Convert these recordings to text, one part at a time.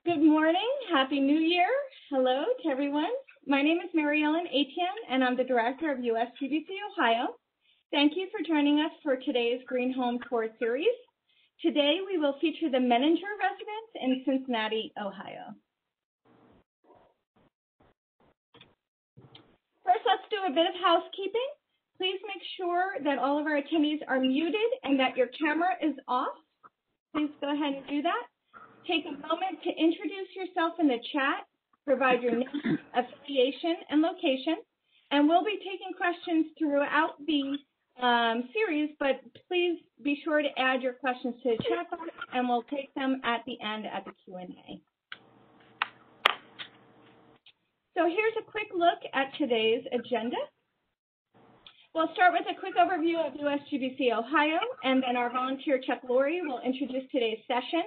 Good morning. Happy New Year. Hello to everyone. My name is Mary Ellen Etienne, and I'm the director of USGBC Ohio. Thank you for joining us for today's Green Home Tour series. Today, we will feature the Menninger residence in Cincinnati, Ohio. First, let's do a bit of housekeeping. Please make sure that all of our attendees are muted and that your camera is off. Please go ahead and do that. Take a moment to introduce yourself in the chat, provide your name, affiliation, and location, and we'll be taking questions throughout the series, but please be sure to add your questions to the chat box, and we'll take them at the end at the Q&A. So here's a quick look at today's agenda. We'll start with a quick overview of USGBC Ohio, and then our volunteer, Chuck Laurie, will introduce today's session.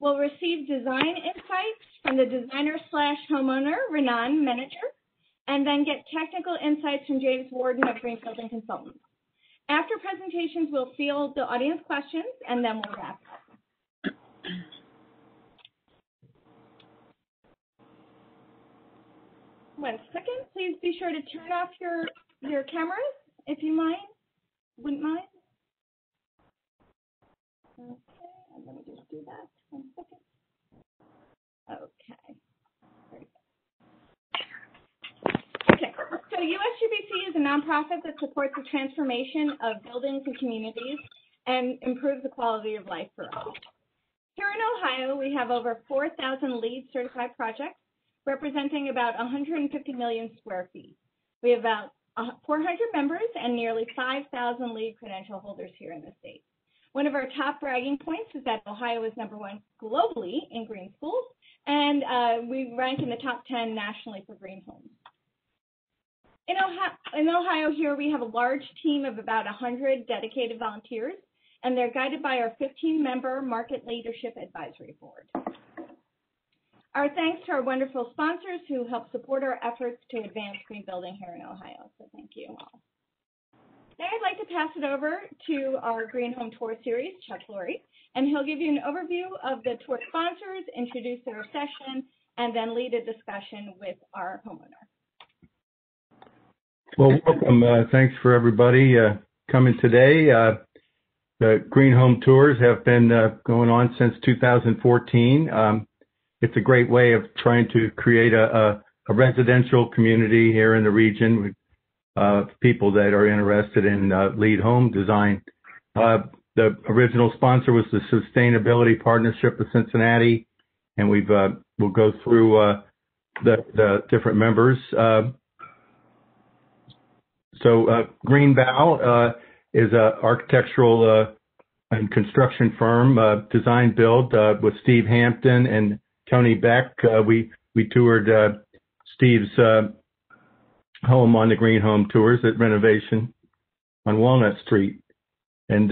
We'll receive design insights from the designer/homeowner, Renon, Menninger, and then get technical insights from James Warden of Green Building Consultants. After presentations, we'll field the audience questions, and then we'll wrap up. One second. Please be sure to turn off your cameras, if you wouldn't mind. Okay, and let me just do that. 1 second. Okay. Okay, so USGBC is a nonprofit that supports the transformation of buildings and communities and improves the quality of life for all. Here in Ohio, we have over 4,000 LEED certified projects representing about 150 million square feet. We have about 400 members and nearly 5,000 LEED credential holders here in the state. One of our top bragging points is that Ohio is #1 globally in green schools, and we rank in the top 10 nationally for green homes. In Ohio here, we have a large team of about 100 dedicated volunteers, and they're guided by our 15-member Market Leadership Advisory Board. Our thanks to our wonderful sponsors who help support our efforts to advance green building here in Ohio, so thank you all. Now I'd like to pass it over to our Green Home Tour series, Chuck Laurie, and he'll give you an overview of the tour sponsors, introduce their session, and then lead a discussion with our homeowner. Well, welcome. Thanks for everybody coming today. The Green Home Tours have been going on since 2014. It's a great way of trying to create a residential community here in the region with people that are interested in LEED home design. The original sponsor was the Sustainability Partnership of Cincinnati, and we'll go through the different members. So Greenbow is an architectural and construction firm, design build with Steve Hampton and Tony Beck. We toured Steve's home on the Green Home Tours at Renovation on Walnut Street. And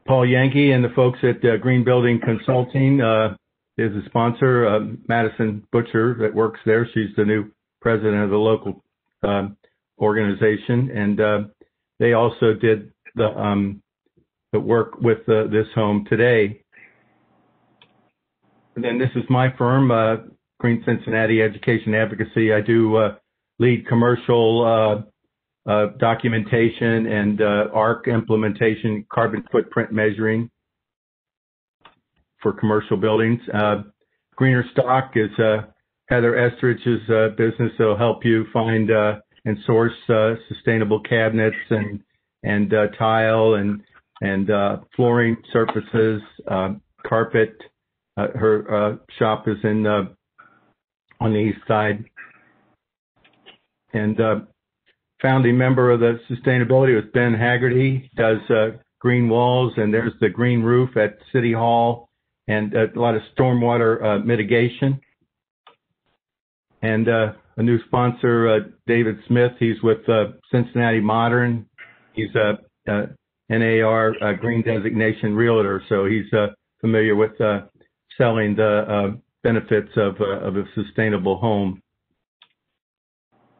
Paul Yankee and the folks at Green Building Consulting is a sponsor. Madison Butcher that works there. She's the new president of the local organization. And they also did the work with this home today. And then this is my firm, Green Cincinnati Education Advocacy. I do lead commercial documentation and ARC implementation, carbon footprint measuring for commercial buildings. Greener Stock is Heather Estridge's business. It'll help you find and source sustainable cabinets and tile and flooring surfaces, carpet. Her shop is on the east side. And founding member of the sustainability was Ben Haggerty, does green walls, and there's the green roof at City Hall, and a lot of stormwater mitigation. And a new sponsor, David Smith, he's with Cincinnati Modern. He's a NAR green designation realtor, so he's familiar with selling the benefits of a sustainable home.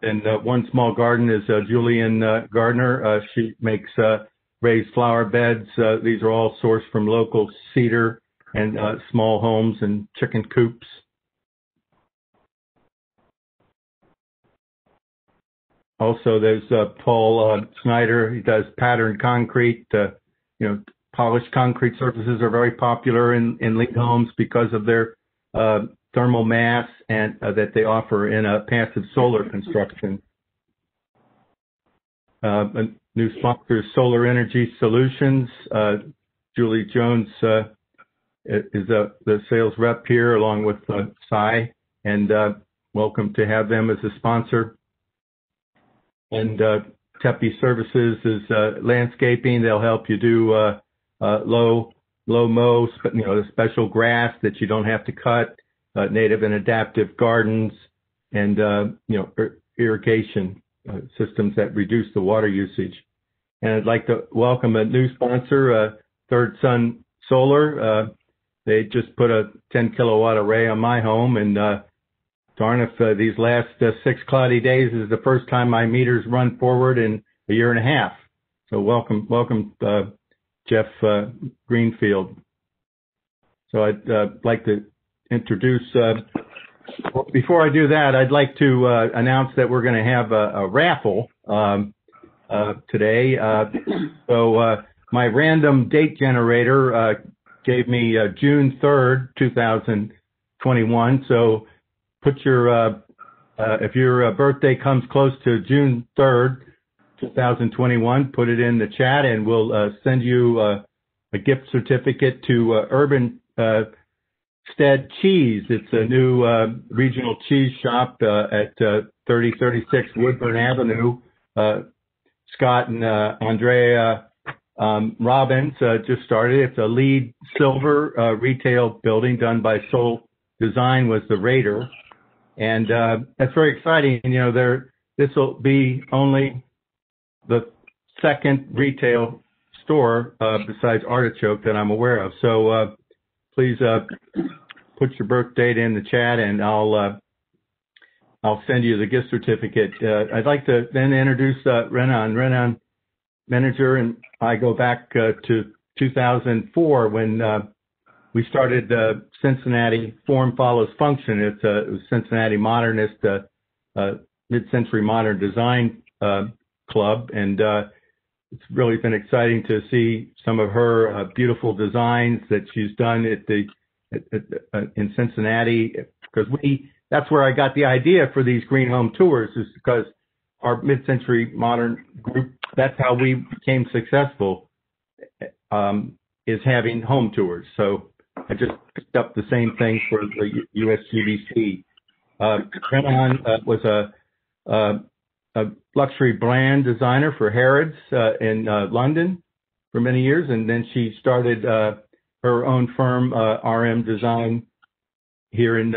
And One Small Garden is Julian Gardner. She makes raised flower beds. These are all sourced from local cedar and small homes and chicken coops. Also, there's Paul Snyder. He does patterned concrete. Polished concrete surfaces are very popular in LEED homes because of their thermal mass and that they offer in a passive solar construction. A new sponsor is Solar Energy Solutions. Julie Jones is the sales rep here, along with Cy, and welcome to have them as a sponsor. And Tepe Services is landscaping. They'll help you do low mow, the special grass that you don't have to cut, native and adaptive gardens, and irrigation systems that reduce the water usage. And I'd like to welcome a new sponsor, Third Sun Solar. They just put a 10 kilowatt array on my home, and darn if these last 6 cloudy days is the first time my meters run forward in a year and a half. So welcome, Jeff Greenfield. So I'd like to introduce. Before I do that, I'd like to announce that we're going to have a raffle today. So my random date generator gave me June 3rd, 2021. So put your, if your birthday comes close to June 3rd, 2021, put it in the chat, and we'll send you a gift certificate to Urban Stead Cheese. It's a new regional cheese shop at 3036 Woodburn Avenue. Scott and Andrea Robbins just started. It's a LEED silver retail building done by Soul Design, was the rater. And that's very exciting. This will be only the second retail store besides Artichoke that I'm aware of. So please put your birth date in the chat, and I'll send you the gift certificate. I'd like to then introduce Renon. Renon Menninger and I go back to 2004 when we started the Cincinnati Form Follows Function. It was Cincinnati Modernist Mid-Century Modern Design Club, and it's really been exciting to see some of her beautiful designs that she's done in Cincinnati, because that's where I got the idea for these green home tours, is because our mid-century modern group, that's how we became successful, is having home tours. So I just picked up the same thing for the USGBC. Renon was a luxury brand designer for Harrods in London for many years, and then she started her own firm, RM Design, here in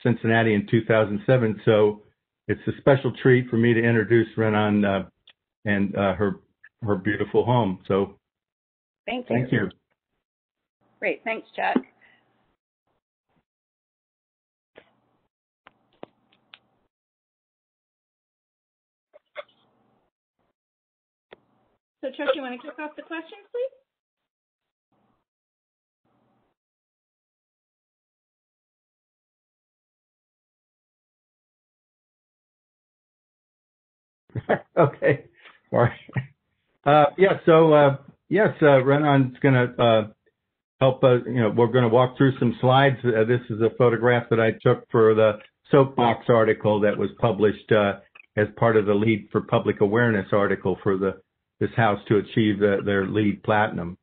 Cincinnati in 2007. So it's a special treat for me to introduce Renon and her beautiful home. So thank you. Great, thanks, Chuck. So, Chuck, you want to kick off the questions, please? Okay. All right. Renon's going to help us. We're going to walk through some slides. This is a photograph that I took for the Soapbox article that was published as part of the LEED for Public Awareness article for this house to achieve their LEED Platinum.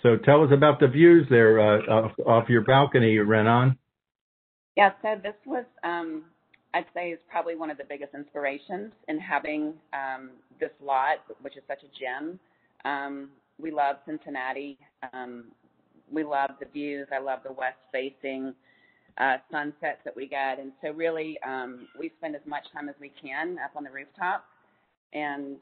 So tell us about the views there off your balcony, Renon. Yeah, so this was, I'd say, is probably one of the biggest inspirations in having this lot, which is such a gem. We love Cincinnati. We love the views. I love the west-facing sunsets that we get. And so really, we spend as much time as we can up on the rooftop. And,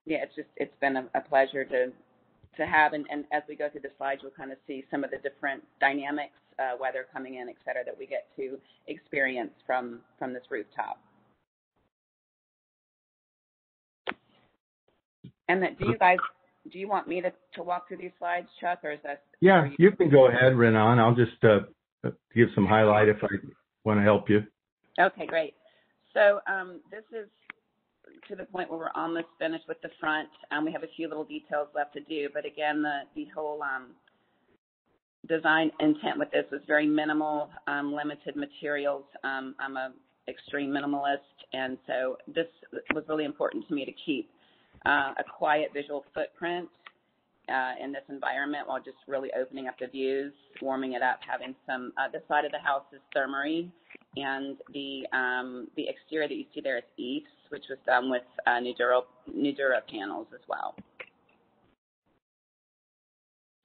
it's been a pleasure to have. And as we go through the slides, you'll kind of see some of the different dynamics, weather coming in, et cetera, that we get to experience from this rooftop. And do you guys do you want me to walk through these slides, Chuck, or is that? Yeah, you can go ahead, Renon. I'll just give some highlight if I want to help you. Okay, great. So this is to the point where we're almost finished with the front. We have a few little details left to do, but again, the whole design intent with this was very minimal, limited materials. I'm a extreme minimalist, and so this was really important to me to keep a quiet visual footprint in this environment while just really opening up the views, warming it up, having some, the side of the house is thermery, and the exterior that you see there is eaves, which was done with Nudura panels as well.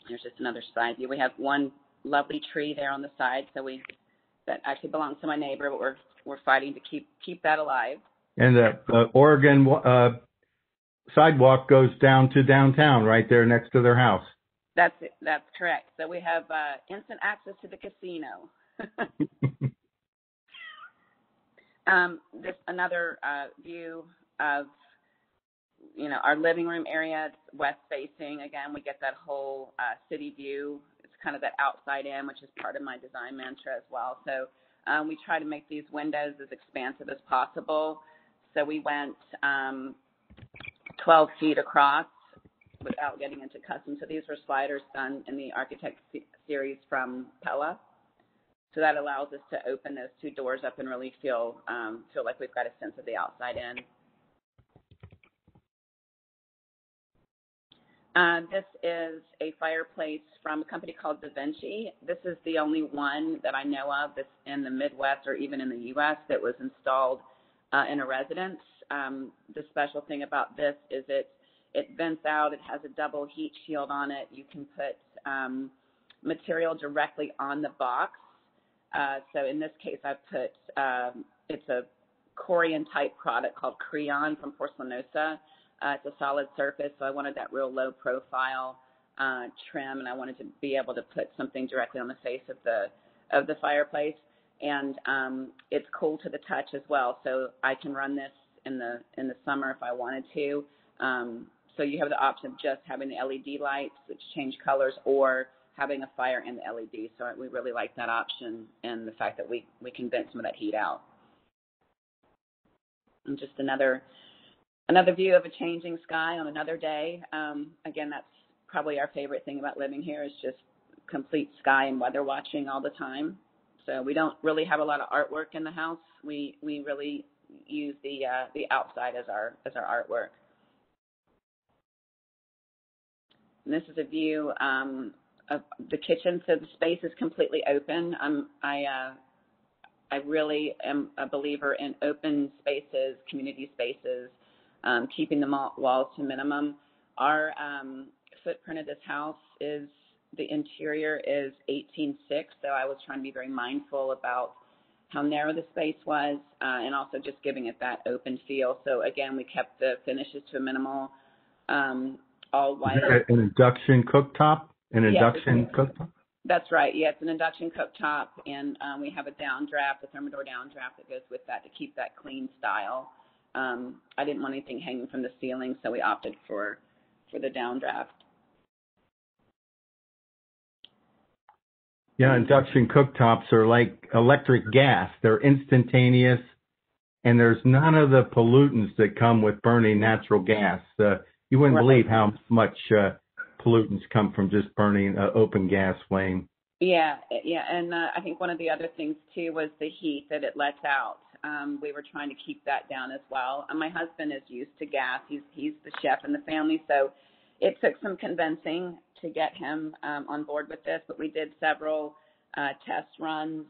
Here's just another side view. We have one lovely tree there on the side, that actually belongs to my neighbor, but we're fighting to keep that alive. And the Oregon sidewalk goes down to downtown, right there next to their house. That's it. That's correct. So we have instant access to the casino. This another view of our living room area. It's west facing. Again, we get that whole city view. It's kind of that outside in, which is part of my design mantra as well. So we try to make these windows as expansive as possible. So we went 12 feet across without getting into custom. So these were sliders done in the Architect series from Pella. So that allows us to open those two doors up and really feel like we've got a sense of the outside in. This is a fireplace from a company called Da Vinci. This is the only one that I know of that's in the Midwest or even in the U.S. that was installed in a residence. The special thing about this is it vents out. It has a double heat shield on it. You can put material directly on the box. So in this case, I put, it's a Korean type product called Creon from Porcelanosa. It's a solid surface, so I wanted that real low profile trim, and I wanted to be able to put something directly on the face of the fireplace. And it's cool to the touch as well, so I can run this in the summer if I wanted to. So you have the option of just having the LED lights, which change colors, or having a fire in the LED. So we really like that option and the fact that we can vent some of that heat out. And just another view of a changing sky on another day. Again, that's probably our favorite thing about living here is just complete sky and weather watching all the time. So we don't really have a lot of artwork in the house. We really use the outside as our artwork. And this is a view of the kitchen. So the space is completely open. I really am a believer in open spaces, community spaces, keeping the walls to minimum. Our footprint of this house is, the interior is 18.6, so I was trying to be very mindful about how narrow the space was and also just giving it that open feel. So again, we kept the finishes to a minimal, all white. An induction cooktop? Induction cooktop? That's right. Yeah, it's an induction cooktop, and we have a downdraft, a Thermador downdraft that goes with that to keep that clean style. I didn't want anything hanging from the ceiling, so we opted for the downdraft. Yeah, induction cooktops are like electric gas. They're instantaneous, and there's none of the pollutants that come with burning natural gas. You wouldn't believe how much pollutants come from just burning an open gas flame. Yeah, and I think one of the other things, too, was the heat that it lets out. We were trying to keep that down as well. And my husband is used to gas. He's the chef in the family, so it took some convincing to get him on board with this, but we did several test runs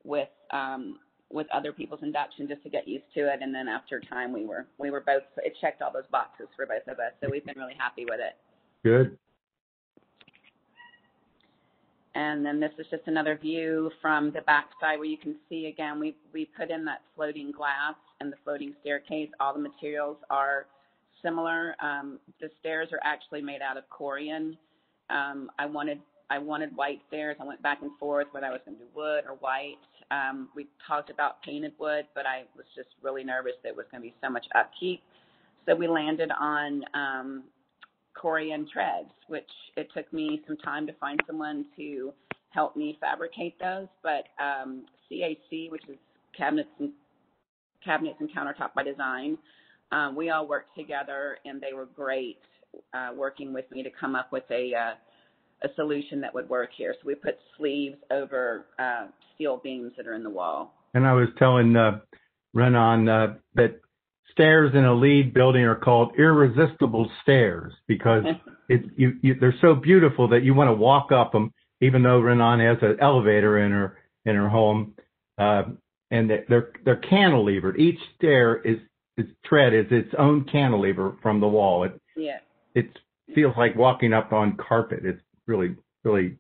with other people's induction just to get used to it, and then after time we were both, it checked all those boxes for both of us, so we've been really happy with it. Good. And then this is just another view from the back side where you can see, again, we put in that floating glass and the floating staircase. All the materials are similar. The stairs are actually made out of Korean. I wanted white stairs. I went back and forth whether I was going to do wood or white. We talked about painted wood, but I was just really nervous that it was going to be so much upkeep. So we landed on Corian treads, which it took me some time to find someone to help me fabricate those. But CAC, which is Cabinets and Countertop by Design, we all worked together, and they were great working with me to come up with a solution that would work here. So we put sleeves over steel beams that are in the wall. And I was telling Renon that stairs in a LEED building are called Irresistible Stairs because they're so beautiful that you want to walk up them, even though Renon has an elevator in her home, and they're cantilevered. Each stair tread is its own cantilever from the wall. It feels like walking up on carpet. It's really, really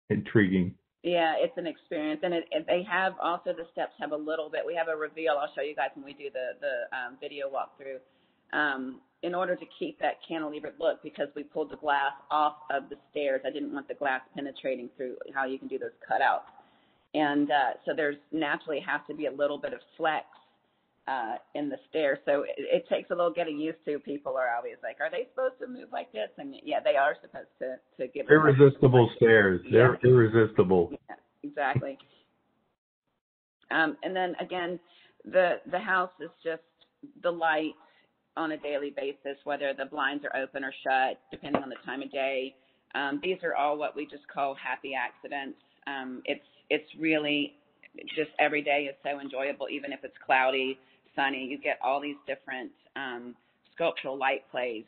intriguing. Yeah, it's an experience, and they have also, the steps have a little bit. We have a reveal. I'll show you guys when we do the video walkthrough. In order to keep that cantilevered look, because we pulled the glass off of the stairs, I didn't want the glass penetrating through how you can do those cutouts, and so there's naturally has to be a little bit of flex in the stairs. So it takes a little getting used to. People are always like, are they supposed to move like this? And yeah, they are supposed to give Irresistible stairs. They're irresistible. Yeah, exactly. And then again, the house is just the light on a daily basis, whether the blinds are open or shut, depending on the time of day. These are all what we just call happy accidents. It's really just every day is so enjoyable, even if it's cloudy, sunny. You get all these different sculptural light plays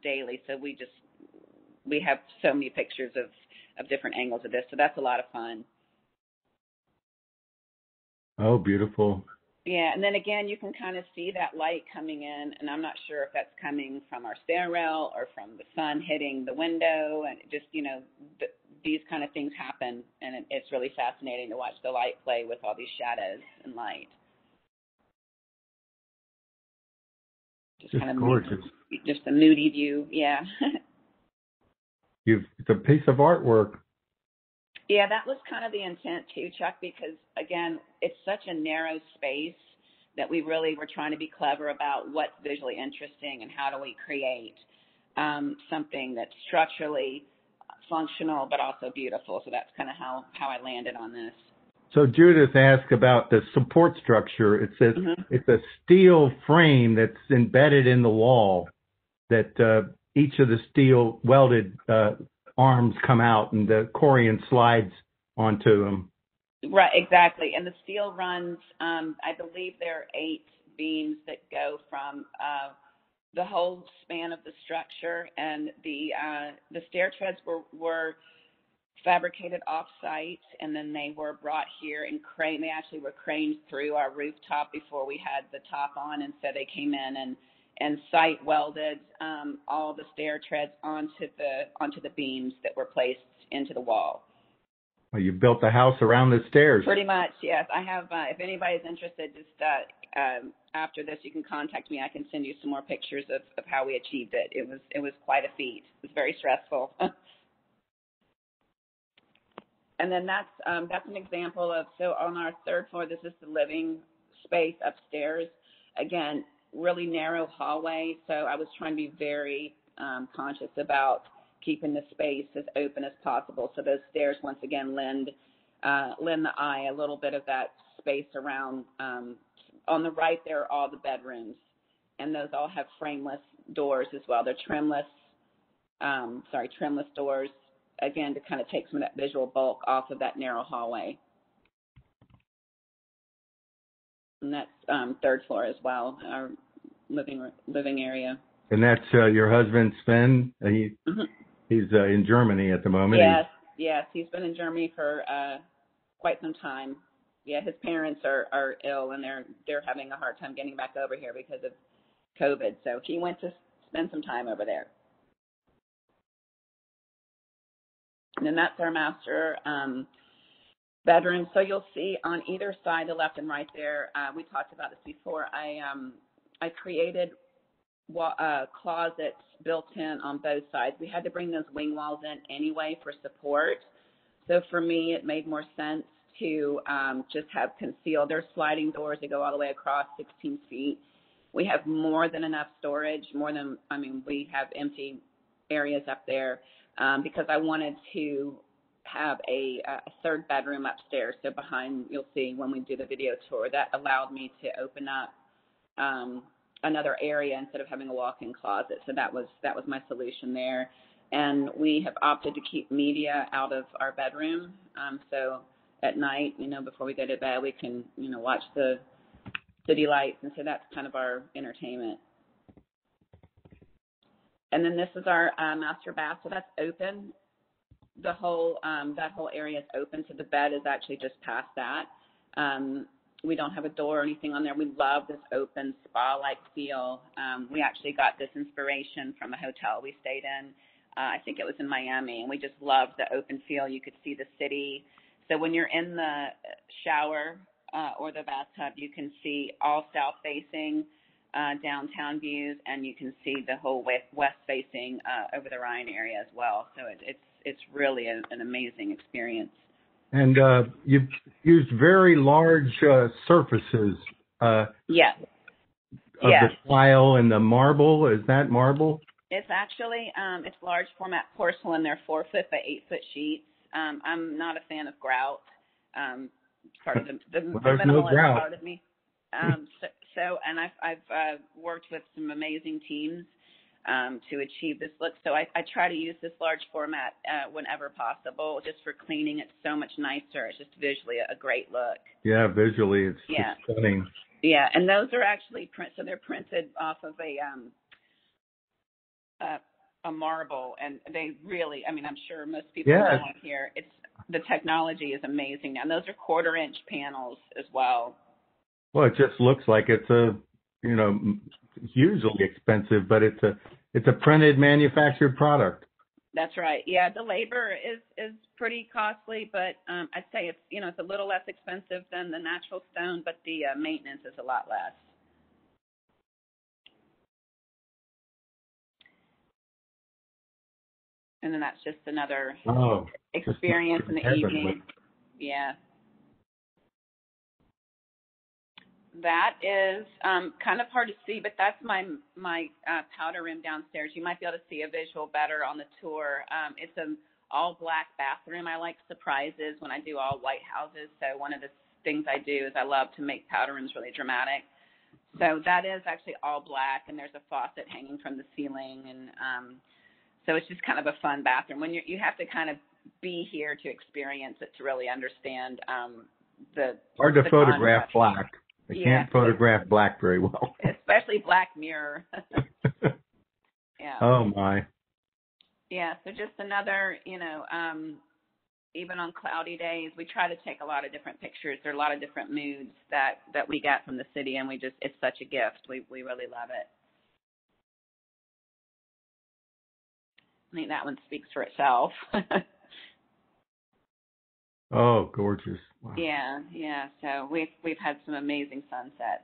daily. So we have so many pictures of different angles of this. So that's a lot of fun. Oh, beautiful. Yeah, and then again, you can kind of see that light coming in, and I'm not sure if that's coming from our stair rail or from the sun hitting the window, and just, these kind of things happen, and it's really fascinating to watch the light play with all these shadows and light. Just kind of gorgeous. Just a moody view, yeah. It's a piece of artwork. Yeah, that was kind of the intent too, Chuck, because again, it's such a narrow space that we really were trying to be clever about what's visually interesting and how do we create something that's structurally functional but also beautiful. So that's kind of how I landed on this. So Judith asked about the support structure. It says it's a steel frame that's embedded in the wall that each of the steel welded arms come out and the Corian slides onto them. Right, exactly. And the steel runs, I believe there are 8 beams that go from the whole span of the structure, and the stair treads were fabricated off-site, and then they were brought here and craned. They actually were craned through our rooftop before we had the top on, and so they came in and site welded all the stair treads onto the beams that were placed into the wall. Well, you built the house around the stairs. Pretty much, yes. I have. If anybody's interested, just after this, you can contact me. I can send you some more pictures of how we achieved it. It was quite a feat. It was very stressful. And then that's an example of, so on our 3rd floor, this is the living space upstairs. Again, really narrow hallway, so I was trying to be very conscious about keeping the space as open as possible. So those stairs, once again, lend the eye a little bit of that space around. On the right, there are all the bedrooms, and those all have frameless doors as well. They're trimless doors, again, to kind of take some of that visual bulk off of that narrow hallway. And that's 3rd floor as well, our living area. And that's your husband, Sven? He's in Germany at the moment. Yes, he's been in Germany for quite some time. Yeah, his parents are ill, and they're having a hard time getting back over here because of COVID. So he went to spend some time over there. And then that's our master bedroom. So you'll see on either side, the left and right there, we talked about this before. I created closets built in on both sides. We had to bring those wing walls in anyway for support. So for me, it made more sense to just have concealed. There's sliding doors that go all the way across 16 feet. We have more than enough storage, we have empty areas up there because I wanted to have a third bedroom upstairs. So behind, you'll see when we do the video tour, that allowed me to open up another area instead of having a walk-in closet. So that was my solution there. And we have opted to keep media out of our bedroom. So at night, before we go to bed, we can, watch the city lights. And so that's kind of our entertainment. And then this is our master bath. So that's open. The whole, that whole area is open. So the bed is actually just past that. We don't have a door or anything on there. We love this open spa-like feel. We actually got this inspiration from a hotel we stayed in. I think it was in Miami, and we just loved the open feel. You could see the city. So when you're in the shower or the bathtub, you can see all south-facing downtown views, and you can see the whole west-facing over the Rhine area as well. So it's really an amazing experience. And you've used very large surfaces. Yes. Of the tile and the marble. Is that marble? It's actually, it's large format porcelain. They're 4-foot by 8-foot sheets. I'm not a fan of grout. Part of the minimalist no grout. part of me. And I've worked with some amazing teams to achieve this look. So I try to use this large format whenever possible, just for cleaning. It's so much nicer. It's just visually a great look. Yeah, visually it's stunning. Yeah, and those are actually so they're printed off of a marble, and they really, I'm sure most people know on here, the technology is amazing now. And those are 1/4-inch panels as well. Well, it just looks like it's a, hugely expensive, but it's a printed manufactured product. That's right. Yeah, the labor is pretty costly, but I'd say it's, it's a little less expensive than the natural stone, but the maintenance is a lot less. And then that's just another experience in the evening. Yeah. That is kind of hard to see, but that's my powder room downstairs. You might be able to see a visual better on the tour. It's an all-black bathroom. I like surprises when I do all white houses. So one of the things I do is I love to make powder rooms really dramatic. So that is actually all black, and there's a faucet hanging from the ceiling, and so it's just kind of a fun bathroom. When you have to kind of be here to experience it to really understand the hard to photograph concept. Black. I can't photograph black very well. Especially black mirror. Yeah. Oh my. Yeah. So just another, even on cloudy days, we try to take a lot of different pictures. There are a lot of different moods that we get from the city, and it's such a gift. We really love it. I think that one speaks for itself. Oh, gorgeous. Wow. Yeah. So we've had some amazing sunsets.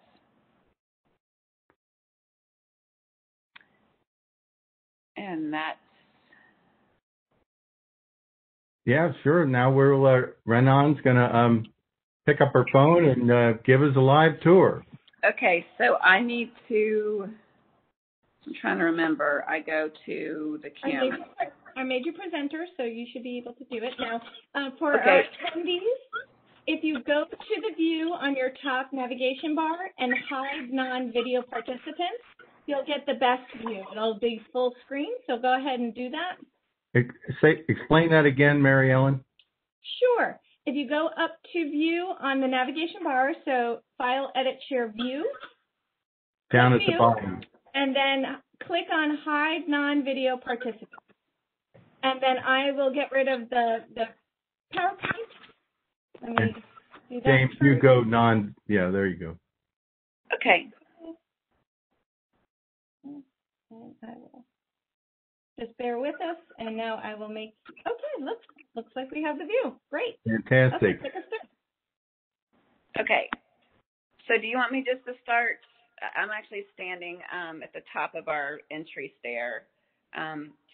And that's... Yeah, sure. Now Renon's going to pick up her phone and give us a live tour. Okay, so I need to... I'm trying to remember. I go to the camera. I made you presenter, so you should be able to do it now. For our attendees, if you go to the view on your top navigation bar and hide non-video participants, you'll get the best view. It'll be full screen, so go ahead and do that. Explain that again, Mary Ellen. Sure. If you go up to view on the navigation bar, so File, Edit, Share, View. Down at the bottom. And then click on Hide Non-Video Participants. And then I will get rid of the PowerPoint. Let me do that. James, you go yeah, there you go. Okay. And I will just bear with us, and now I will make, okay, looks like we have the view. Great. Fantastic. Okay. So do you want me just to start? I'm actually standing at the top of our entry stair.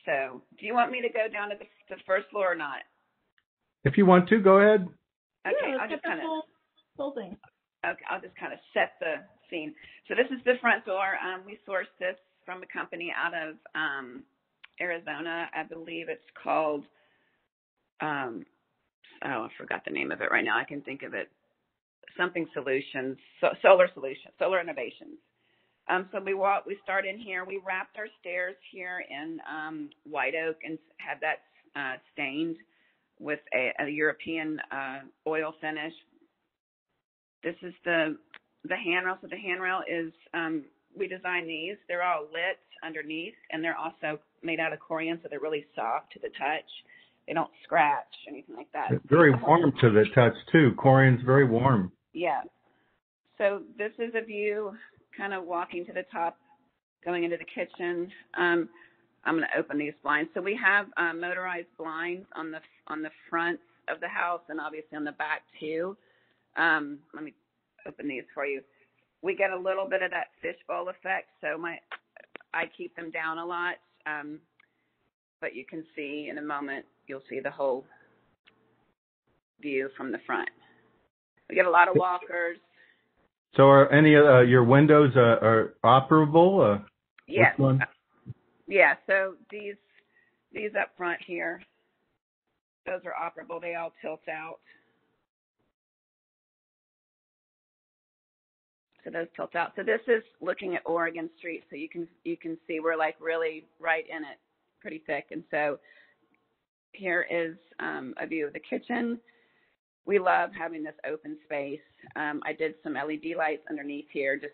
So do you want me to go down to the first floor or not? If you want to, go ahead. Okay, yeah, I'll just kind of full thing. Okay, I'll just kind of set the scene. So this is the front door. We sourced this from a company out of Arizona. I believe it's called, I forgot the name of it right now. I can think of it. Something Solutions, Solar Solutions, Solar Innovations. So we start in here. We wrapped our stairs here in white oak and had that stained with a European oil finish. This is the handrail. So the handrail is, we designed these. They're all lit underneath, and they're also made out of corian, so they're really soft to the touch. They don't scratch, anything like that. It's very warm to the touch, too. Corian's very warm. Yeah. So this is a view kind of walking to the top, going into the kitchen. I'm going to open these blinds. So we have motorized blinds on the front of the house and obviously on the back, too. Let me open these for you. We get a little bit of that fishbowl effect, so I keep them down a lot. But you can see in a moment, you'll see the whole view from the front. We get a lot of walkers. So are any of your windows are operable? Yes. Which one? Yeah, so these up front here, those are operable. They all tilt out. So those tilt out. So this is looking at Oregon Street, so you can see we're like really right in it, pretty thick. And so here is a view of the kitchen. We love having this open space. I did some LED lights underneath here just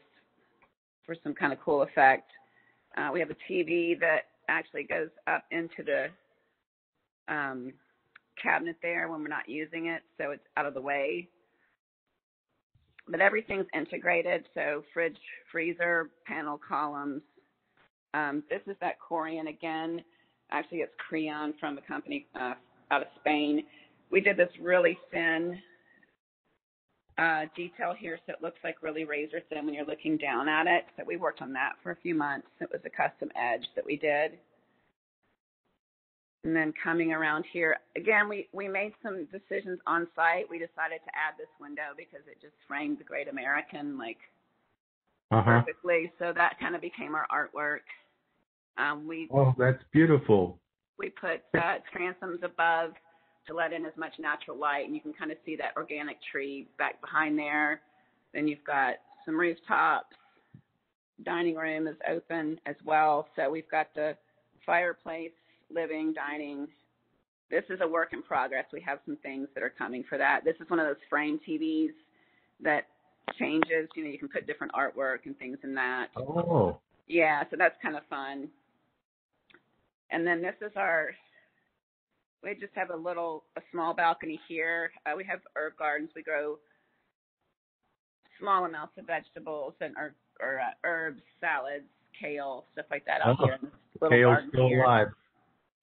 for some kind of cool effect. We have a TV that actually goes up into the cabinet there when we're not using it, so it's out of the way. But everything's integrated, so fridge, freezer, panel columns. This is that corian again. Actually, it's crayon from a company out of Spain. We did this really thin detail here, so it looks like really razor thin when you're looking down at it. So we worked on that for a few months. It was a custom edge that we did. And then coming around here, again, we made some decisions on site. We decided to add this window because it just framed the Great American perfectly. So that kind of became our artwork. Oh, that's beautiful. We put transoms above to let in as much natural light, and you can kind of see that organic tree back behind there. Then you've got some rooftops. Dining room is open as well. So we've got the fireplace, living, dining. This is a work in progress. We have some things that are coming for that. This is one of those frame TVs that changes. You know, you can put different artwork and things in that. Oh. Yeah, so that's kind of fun. And then this is we just have a small balcony here. We have herb gardens. We grow small amounts of vegetables and or herbs, salads, kale, stuff like that out here. In this little Kale's still alive.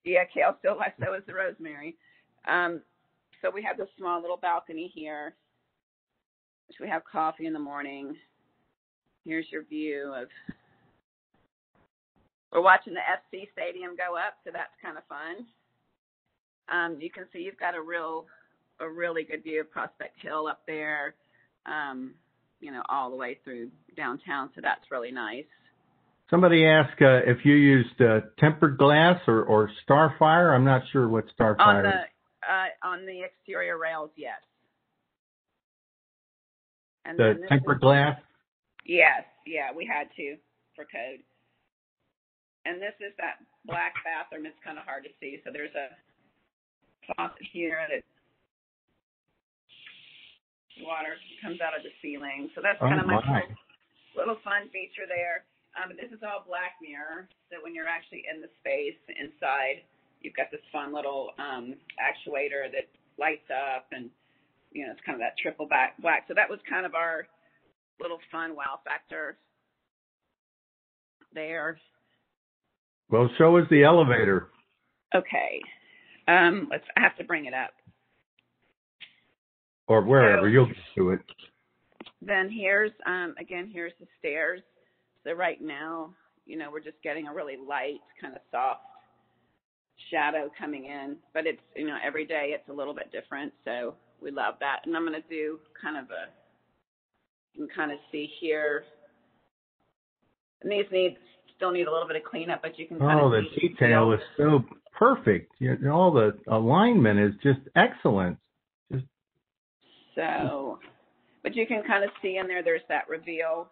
Yeah, kale's still alive. So is the rosemary. So we have this small little balcony here, which we have coffee in the morning. Here's your view of. We're watching the FC Stadium go up, so that's kind of fun. You can see you've got a really good view of Prospect Hill up there, all the way through downtown, so that's really nice. Somebody asked if you used tempered glass or Starfire. I'm not sure what Starfire is. On the exterior rails, yes. And the tempered glass? Yes, yeah, we had to for code. And this is that black bathroom. It's kind of hard to see. So there's a faucet here that water comes out of the ceiling. So that's kind of my little fun feature there. This is all black mirror. So when you're actually in the space inside, you've got this fun little actuator that lights up, and it's kind of that triple black. So that was kind of our little fun wow factor there. Well, show us the elevator. Okay. I have to bring it up. Or wherever, you'll get to it. Then here's the stairs. So right now, we're just getting a really light, kind of soft shadow coming in. But it's, every day it's a little bit different. So we love that. And I'm going to do you can kind of see here. And these need still need a little bit of cleanup, but you can the detail is so perfect. All the alignment is just excellent. But you can kind of see in there's that reveal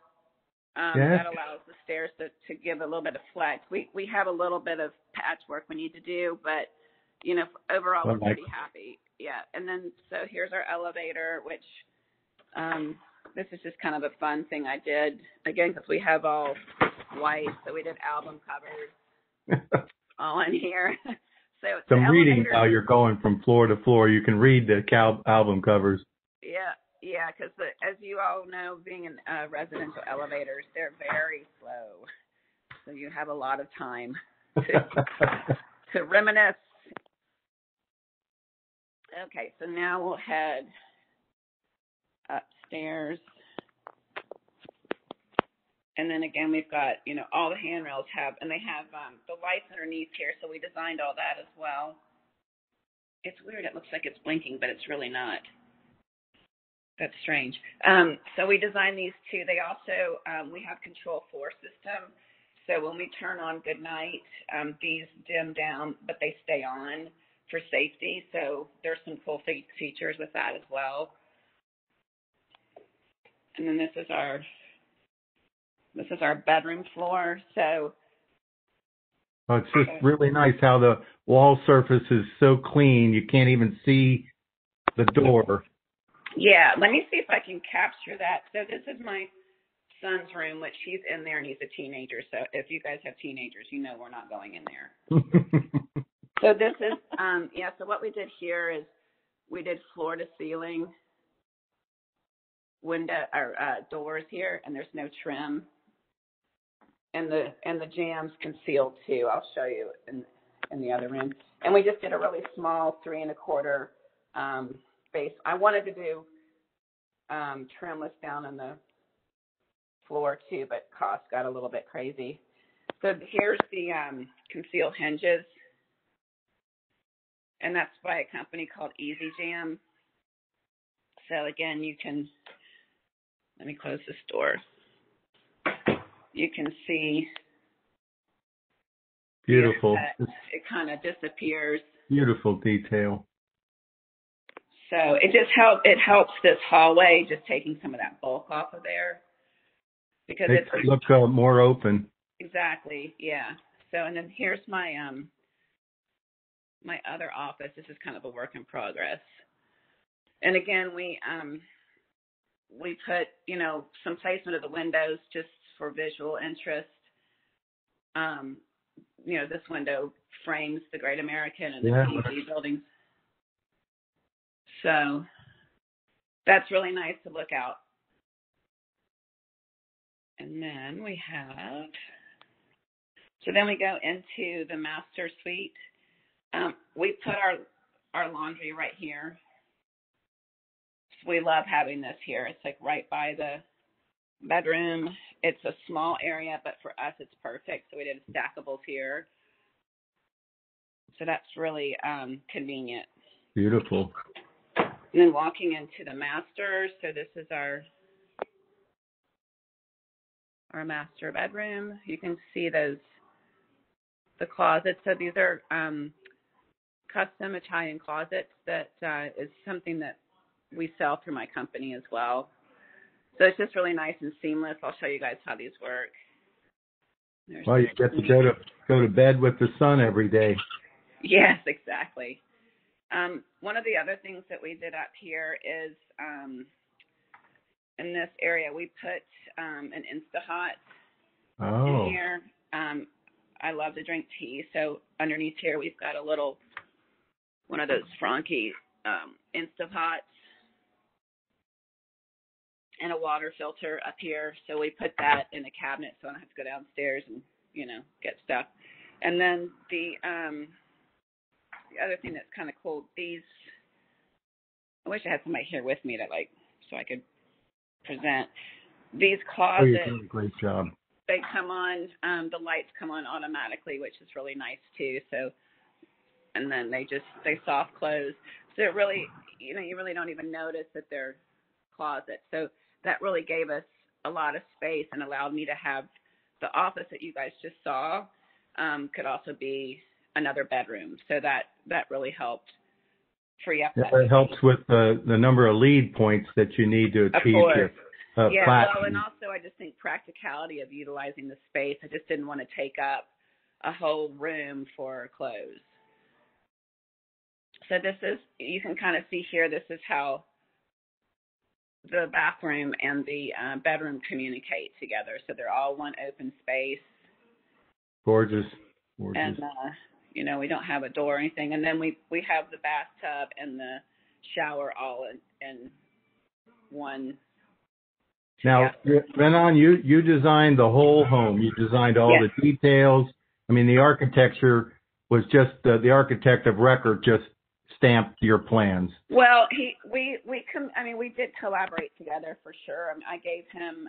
that allows the stairs to give a little bit of flex. We have a little bit of patchwork we need to do, but, overall we're pretty happy. Yeah, and then so here's our elevator, which this is just kind of a fun thing I did, again, because we have all white, so we did album covers all in here. So I'm reading how you're going from floor to floor. You can read the album covers. Yeah, because as you all know, being in residential elevators, they're very slow. So you have a lot of time to reminisce. Okay, so now we'll head upstairs. And then again, we've got, all the handrails and they have the lights underneath here, so we designed all that as well. It's weird, it looks like it's blinking, but it's really not. That's strange. So we designed these two. They also, we have Control 4 system. So when we turn on good night, these dim down, but they stay on for safety. So there's some cool features with that as well. And then this is our bedroom floor. So it's just really nice how the wall surface is so clean you can't even see the door. Yeah, let me see if I can capture that. So this is my son's room, which he's in there, and he's a teenager. So if you guys have teenagers, we're not going in there. So this is, so what we did here is we did floor to ceiling window or doors here, and there's no trim. And the jam's concealed too. I'll show you in the other room. And we just did a really small 3 1/4 space. I wanted to do trimless down on the floor too, but cost got a little bit crazy. So here's the Conceal Hinges, and that's by a company called Easy Jam. So again, let me close this door. You can see. Beautiful. It kind of disappears. Beautiful detail. So it helps this hallway, just taking some of that bulk off of there. Because it looks more open. Exactly, yeah. So, and then here's my my other office. This is kind of a work in progress. And again, we put, some placement of the windows just for visual interest. This window frames the Great American and the PG buildings. So that's really nice to look out. And then we go into the master suite. We put our laundry right here. So we love having this here. It's like right by the bedroom. It's a small area, but for us it's perfect. So we did stackables here. So that's really convenient. Beautiful. And then walking into the master. So this is our master bedroom. You can see the closets. So these are custom Italian closets that is something that we sell through my company as well. So it's just really nice and seamless. I'll show you guys how these work. Well, you get to go to bed with the sun every day. Yes, exactly. One of the other things that we did up here is in this area we put an Insta-Hot in here. I love to drink tea, so underneath here we've got a little one of those Franke Insta-Pots and a water filter up here. So we put that in a cabinet so I don't have to go downstairs and, get stuff. And then the other thing that's kind of cool, I wish I had somebody here with me so I could present. These closets. You're doing a great job. They come on, the lights come on automatically, which is really nice too. So, and then they soft close. So it really, you really don't even notice that they're closets. So that really gave us a lot of space and allowed me to have the office that you guys just saw could also be another bedroom. So that really helped free up that. It helps with the number of lead points that you need to achieve your yeah, platform. well, and also I just think practicality of utilizing the space. I just didn't want to take up a whole room for clothes. So this is, you can kind of see here, this is how the bathroom and the bedroom communicate together. So they're all one open space. Gorgeous. And, you know, we don't have a door or anything. And then we have the bathtub and the shower all in one. Now, Renon, you designed the whole home. You designed all the details. I mean, the architecture was just, the architect of record just stamped your plans. Well, we did collaborate together for sure. I mean, I gave him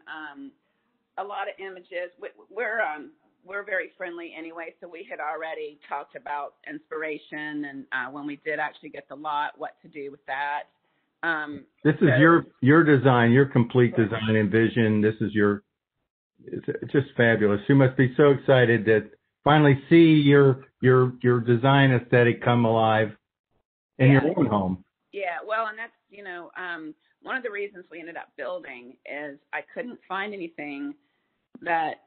a lot of images. We're very friendly anyway, so we had already talked about inspiration and when we did actually get the lot, what to do with that. This is your design, your complete design and vision. This is it's just fabulous. You must be so excited to finally see your design aesthetic come alive in your own home. Yeah, well, and that's, you know, one of the reasons we ended up building is I couldn't find anything that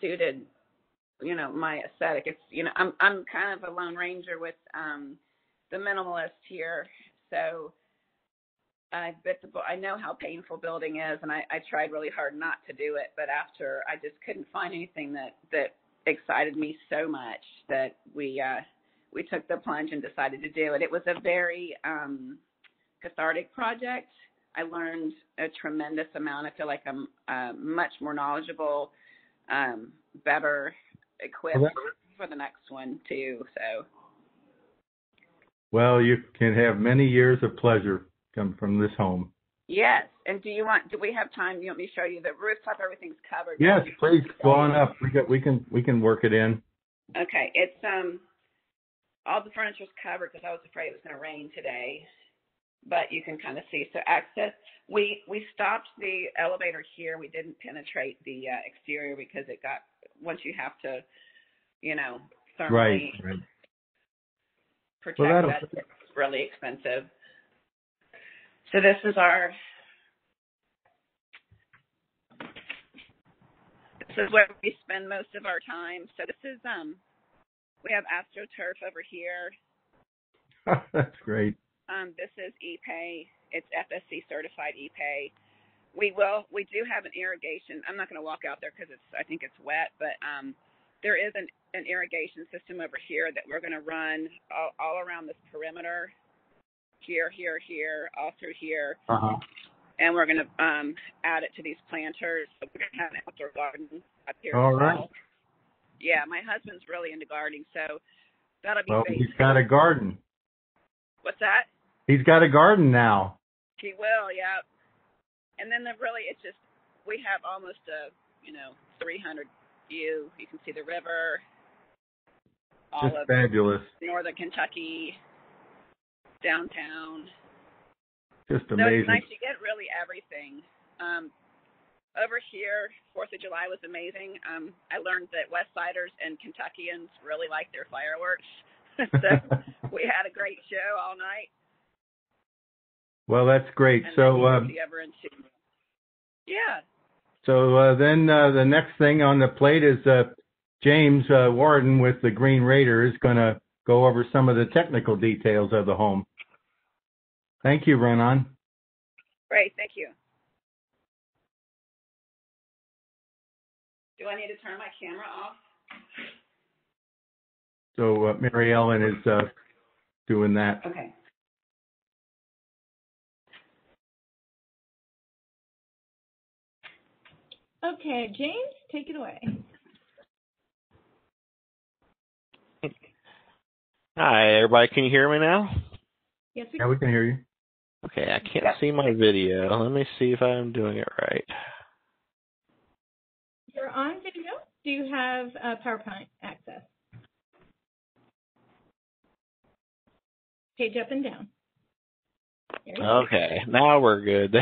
suited, you know, my aesthetic. It's, you know, I'm kind of a lone ranger with the minimalist here, so I know how painful building is, and I tried really hard not to do it, but after I just couldn't find anything that excited me so much that we took the plunge and decided to do it. It was a very cathartic project. I learned a tremendous amount. I feel like I'm much more knowledgeable, better equipped for the next one too. So, well, you can have many years of pleasure come from this home. Yes. And do we have time? You want me to show you the rooftop? Everything's covered. Yes, please go on up. We can work it in. Okay. It's all the furniture's covered because I was afraid it was going to rain today. But you can kind of see. So access, we stopped the elevator here. We didn't penetrate the exterior because it got, once you have to, you know, thermally protect that, it's really expensive. So this is where we spend most of our time. So this is, we have AstroTurf over here. That's great. This is ePay. It's FSC certified ePay. We do have an irrigation. I'm not going to walk out there because I think it's wet, but there is an irrigation system over here that we're going to run all around this perimeter. Here, all through here. And we're going to add it to these planters. So we're going to have an outdoor garden up here. All right. Yeah, my husband's really into gardening, so that'll be basic. He's got a garden. What's that? He's got a garden now. He will, yeah. And then it's just, we have almost a, 300 view. You can see the river. All just of fabulous. Northern Kentucky. Downtown. Just amazing. So it's nice to get really everything. Over here, 4th of July was amazing. I learned that West Siders and Kentuckians really like their fireworks. So we had a great show all night. Well, that's great. And so, yeah. So then the next thing on the plate is James Warden with the Green Raider is going to go over some of the technical details of the home. Thank you, Renon. Great, thank you. Do I need to turn my camera off? So Mary Ellen is doing that. Okay. Okay, James, take it away. Hi, everybody. Can you hear me now? Yes, we can hear you. Okay, I can't see my video. Let me see if I'm doing it right. You're on video. Do you have PowerPoint access? Page up and down. Okay, now we're good.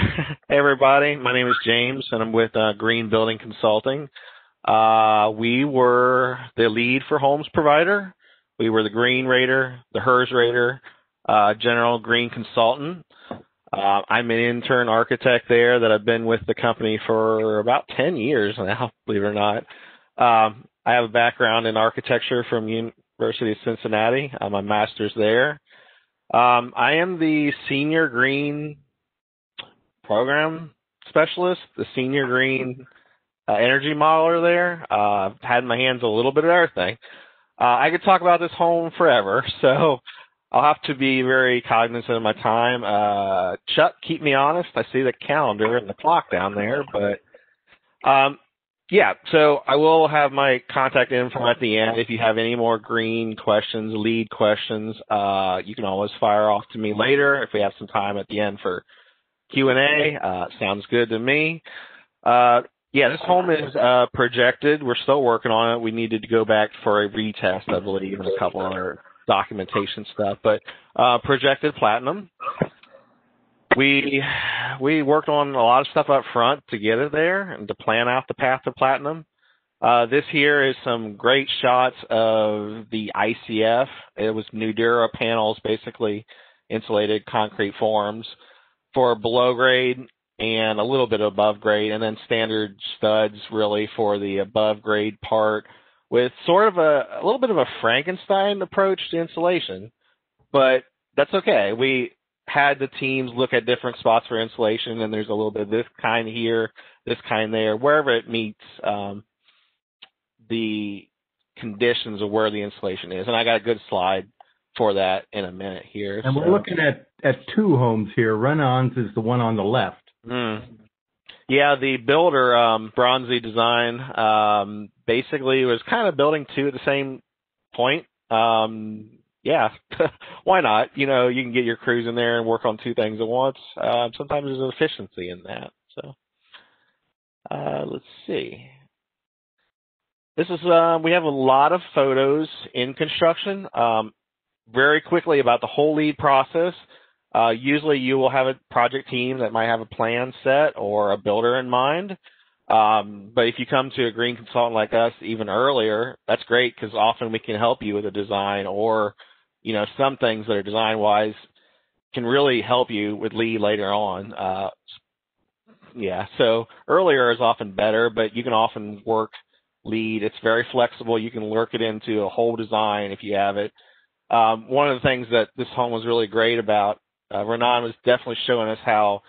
Hey, everybody. My name is James, and I'm with Green Building Consulting. We were the lead for homes provider. We were the green rater, the HERS rater, general green consultant. I'm an intern architect there that I've been with the company for about 10 years now, believe it or not. I have a background in architecture from University of Cincinnati. I'm a master's there. I am the senior green program specialist, the senior green energy modeler there. I've had my hands a little bit of everything. I could talk about this home forever, so I'll have to be very cognizant of my time. Chuck, keep me honest. I see the calendar and the clock down there, but yeah, so I will have my contact info at the end. If you have any more green questions, lead questions, you can always fire off to me later if we have some time at the end for Q&A. Sounds good to me. Yeah, this home is projected. We're still working on it. We needed to go back for a retest, I believe, and a couple other documentation stuff. But projected platinum. We worked on a lot of stuff up front to get it there and to plan out the path to platinum. This here is some great shots of the ICF. It was Nudura panels, basically insulated concrete forms for below grade and a little bit above grade, and then standard studs really for the above grade part with sort of a little bit of a Frankenstein approach to insulation, but that's okay. We had the teams look at different spots for insulation, and there's a little bit of this kind here, this kind there, wherever it meets the conditions of where the insulation is. And I got a good slide for that in a minute here. And we're looking at two homes here. Renon's is the one on the left. Yeah, the builder, Bronzy Design, basically was kind of building two at the same point. Yeah, why not? You know, you can get your crews in there and work on two things at once. Sometimes there's an efficiency in that. So let's see. This is, we have a lot of photos in construction. Very quickly about the whole lead process. Usually you will have a project team that might have a plan set or a builder in mind. But if you come to a green consultant like us even earlier, that's great because often we can help you with a design, or, you know, some things that are design-wise can really help you with lead later on. Yeah, so earlier is often better, but you can often work lead. It's very flexible. You can work it into a whole design if you have it. One of the things that this home was really great about, Renon was definitely showing us how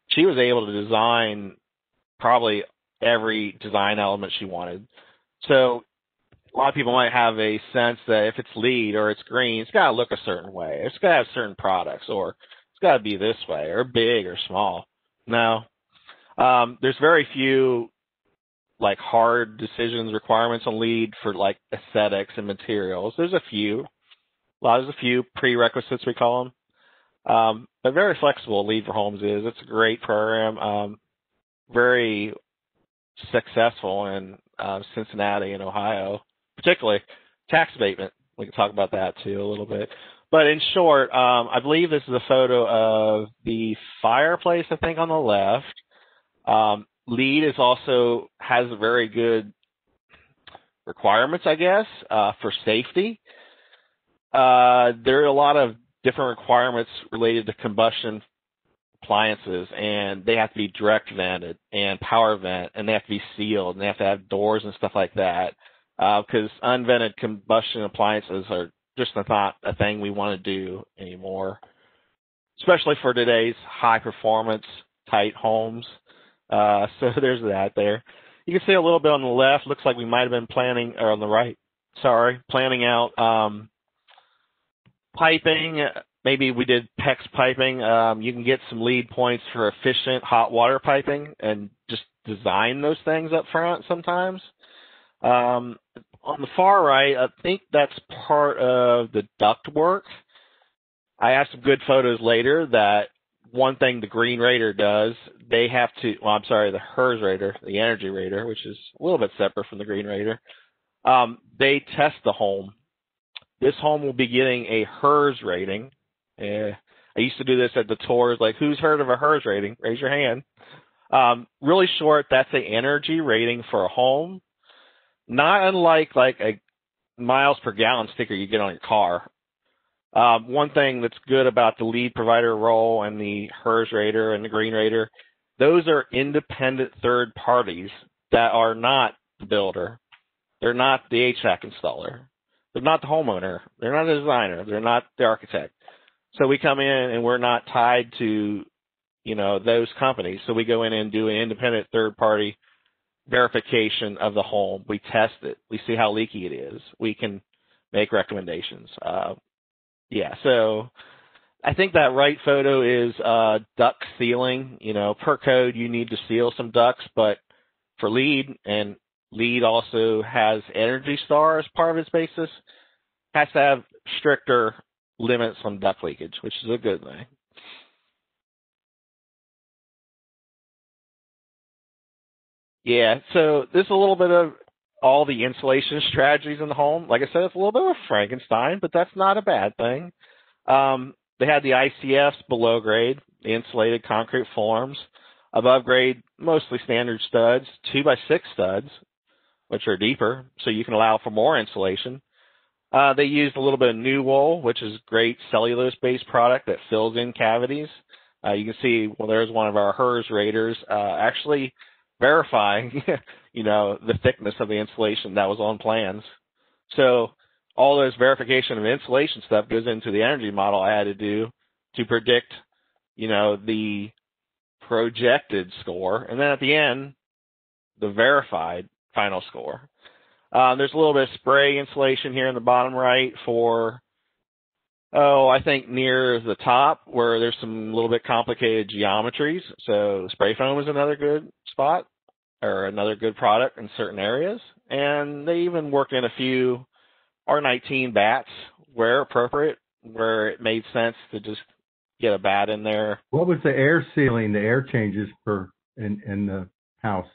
she was able to design probably every design element she wanted. So a lot of people might have a sense that if it's lead or it's green, it's got to look a certain way. It's got to have certain products, or it's got to be this way, or big or small. No. There's very few like hard decisions, requirements on lead for like aesthetics and materials. There's a few prerequisites, we call them. But very flexible lead for homes is. It's a great program. Very successful in Cincinnati and Ohio, particularly tax abatement. We can talk about that too a little bit. But in short, I believe this is a photo of the fireplace, I think, on the left. LEED is also has very good requirements, I guess, for safety. There are a lot of different requirements related to combustion appliances, and they have to be direct vented and power vent, and they have to be sealed, and they have to have doors and stuff like that, because unvented combustion appliances are just not a thing we want to do anymore, especially for today's high-performance, tight homes. So there's that there. You can see a little bit on the left. Looks like we might have been planning, or on the right, planning out piping. Maybe we did PEX piping. You can get some lead points for efficient hot water piping and just design those things up front sometimes. On the far right, I think that's part of the duct work. I have some good photos later that one thing the green rater does, they have to, the HERS rater, the energy rater, which is a little bit separate from the green rater, they test the home. This home will be getting a HERS rating. I used to do this at the tours, like, who's heard of a HERS rating? Raise your hand. Really short, that's an energy rating for a home. not unlike like a miles per gallon sticker you get on your car. One thing that's good about the lead provider role and the HERS rater and the green rater, those are independent third parties that are not the builder. They're not the HVAC installer. They're not the homeowner. They're not the designer. They're not the architect. So we come in and we're not tied to, those companies. So we go in and do an independent third party verification of the home. We test it. We see how leaky it is. We can make recommendations. So I think that right photo is duct sealing. Per code, you need to seal some ducts, but for LEED, and LEED also has Energy Star as part of its basis, has to have stricter limits on duct leakage, which is a good thing. Yeah, so this is a little bit of all the insulation strategies in the home. Like I said, it's a little bit of a Frankenstein, but that's not a bad thing. They had the ICFs below grade, the insulated concrete forms. Above grade, mostly standard studs, 2x6 studs, which are deeper, so you can allow for more insulation. They used a little bit of new wool, which is great cellulose-based product that fills in cavities. You can see, there's one of our HERS raters actually verifying, the thickness of the insulation that was on plans. So all those verification of insulation stuff goes into the energy model I had to do to predict, the projected score, and then at the end, the verified final score. There's a little bit of spray insulation here in the bottom right for, I think near the top where there's some little bit complicated geometries. So spray foam is another good spot or another good product in certain areas. And they even worked in a few R19 bats where appropriate, where it made sense to just get a bat in there. What was the air sealing, the air changes in the house?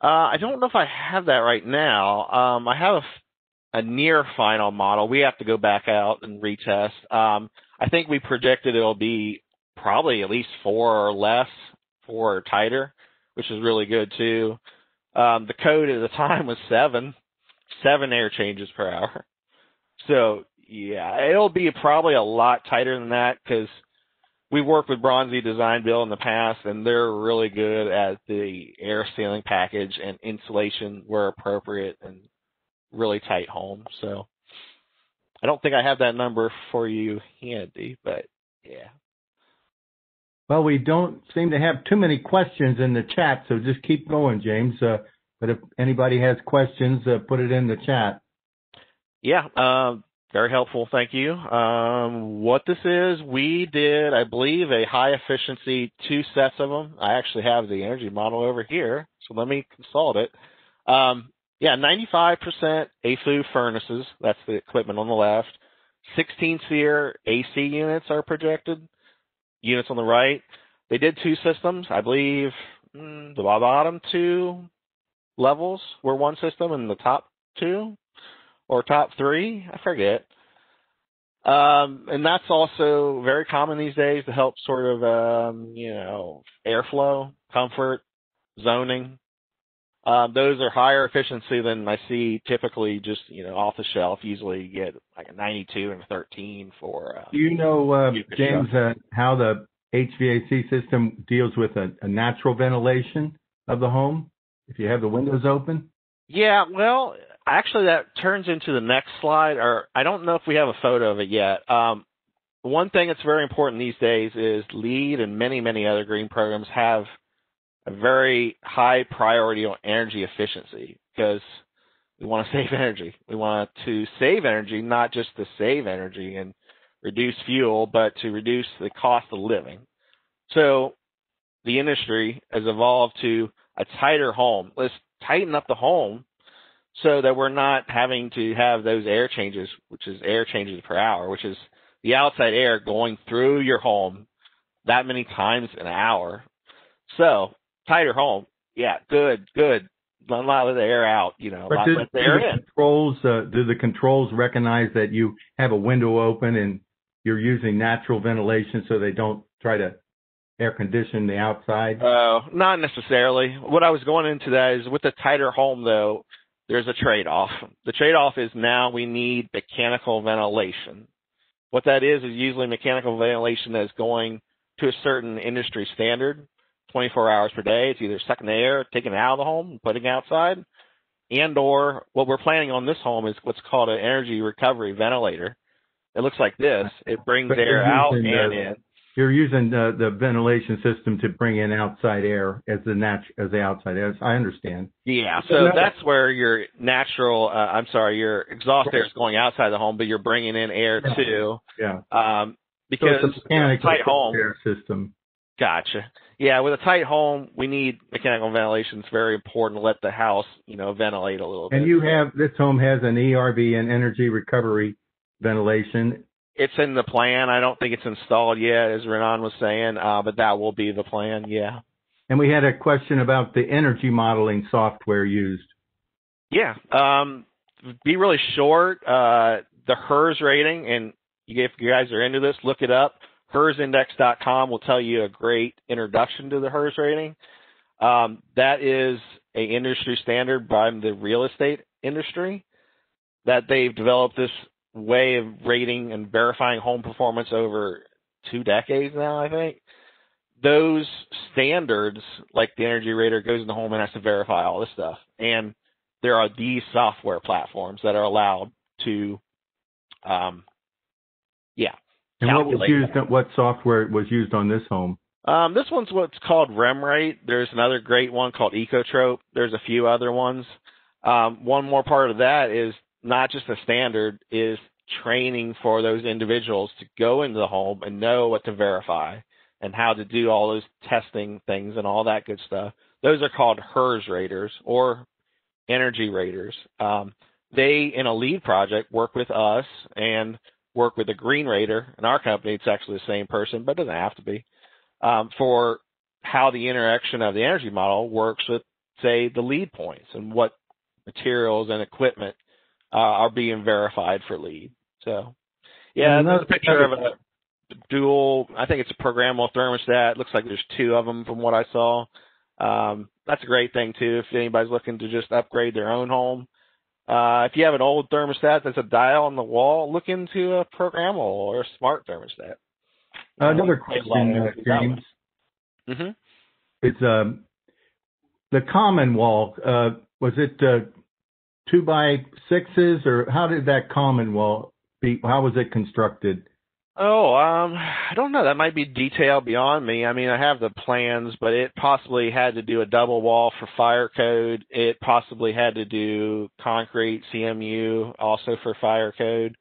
I don't know if I have that right now. I have a near final model. We have to go back out and retest. I think we predicted it'll be probably at least 4 or less, 4 or tighter, which is really good too. The code at the time was 7 air changes per hour. So yeah, it'll be probably a lot tighter than that because we worked with Bronzy Design Build in the past, and they're really good at the air sealing package and insulation where appropriate and really tight homes. So I don't think I have that number for you handy, but yeah. Well, we don't seem to have too many questions in the chat, so just keep going, James. But if anybody has questions, put it in the chat. Yeah, very helpful. Thank you. What this is, we did, I believe, a high efficiency 2 sets of them. I actually have the energy model over here, so let me consult it. 95% AFU furnaces. That's the equipment on the left. 16 SEER AC units are projected. Units on the right. They did 2 systems. I believe the bottom 2 levels were one system and the top 2 or top 3, I forget. And that's also very common these days to help sort of, airflow, comfort, zoning. Those are higher efficiency than I see typically just, off the shelf. Usually you get like a 92 and a 13 for. Do you know, James, how the HVAC system deals with a natural ventilation of the home if you have the windows open? Yeah, well, actually that turns into the next slide, or I don't know if we have a photo of it yet. One thing that's very important these days is LEED and many, many other green programs have a very high priority on energy efficiency because we want to save energy. We want to save energy, not just to save energy and reduce fuel, but to reduce the cost of living. So the industry has evolved to a tighter home. Let's tighten up the home so that we're not having to have those air changes, which is air changes per hour, which is the outside air going through your home that many times an hour. So tighter home, yeah, good. Let a lot of the air out, But let the air in. Do the controls recognize that you have a window open and you're using natural ventilation so they don't try to air condition the outside? Not necessarily. What I was going into that is with the tighter home, though, there's a trade-off. The trade-off is now we need mechanical ventilation. What that is usually mechanical ventilation that is going to a certain industry standard, 24 hours per day. It's either sucking the air, taking it out of the home, and putting it outside, and or what we're planning on this home is what's called an energy recovery ventilator. It looks like this. It brings air out and in. You're using the ventilation system to bring in outside air as the outside air. I understand. Yeah, so that's where your your exhaust air is going outside the home, but you're bringing in air too. Yeah. Because so it's a mechanical tight home air system. Gotcha. Yeah, with a tight home, we need mechanical ventilation. It's very important to let the house, ventilate a little bit. And this home has an ERV and energy recovery ventilation. It's in the plan. I don't think it's installed yet, as Renon was saying, but that will be the plan, yeah. And we had a question about the energy modeling software used. Yeah. Be really short. The HERS rating, and if you guys are into this, look it up. HERSindex.com will tell you a great introduction to the HERS rating. That is a industry standard by the real estate industry that they've developed this way of rating and verifying home performance over 2 decades now, I think. Those standards, like the energy rater, goes in the home and has to verify all this stuff. And there are these software platforms that are allowed to, And what software was used on this home? This one's what's called RemRate. There's another great one called Ecotrope. There's a few other ones. One more part of that is not just a standard, is training for those individuals to go into the home and know what to verify and how to do all those testing things and all that good stuff. Those are called HERS raters or energy raters. They, in a lead project, work with us and work with a green rater. In our company, it's actually the same person, but it doesn't have to be, for how the interaction of the energy model works with, say, the lead points and what materials and equipment are being verified for lead. So, yeah, there's a picture of a dual, I think it's a programmable thermostat. It looks like there's 2 of them from what I saw. That's a great thing, too, if anybody's looking to just upgrade their own home. If you have an old thermostat that's a dial on the wall, look into a programmable or a smart thermostat. Another question, James. Mm-hmm. It's the common wall. Was it 2x6s, or how did that common wall be? How was it constructed? Oh, I don't know. That might be detail beyond me. I mean, I have the plans, but it possibly had to do a double wall for fire code. It possibly had to do concrete CMU also for fire code.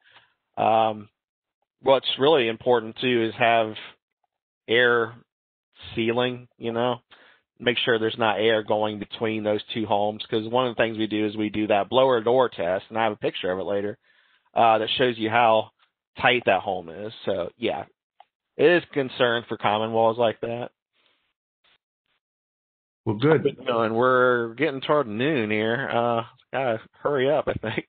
What's really important too is have air sealing, make sure there's not air going between those 2 homes. Because one of the things we do is we do that blower door test, and I have a picture of it later, that shows you how tight that home is. So, yeah, it is concern for common walls like that. Well, good. And we're getting toward noon here. Gotta hurry up, I think.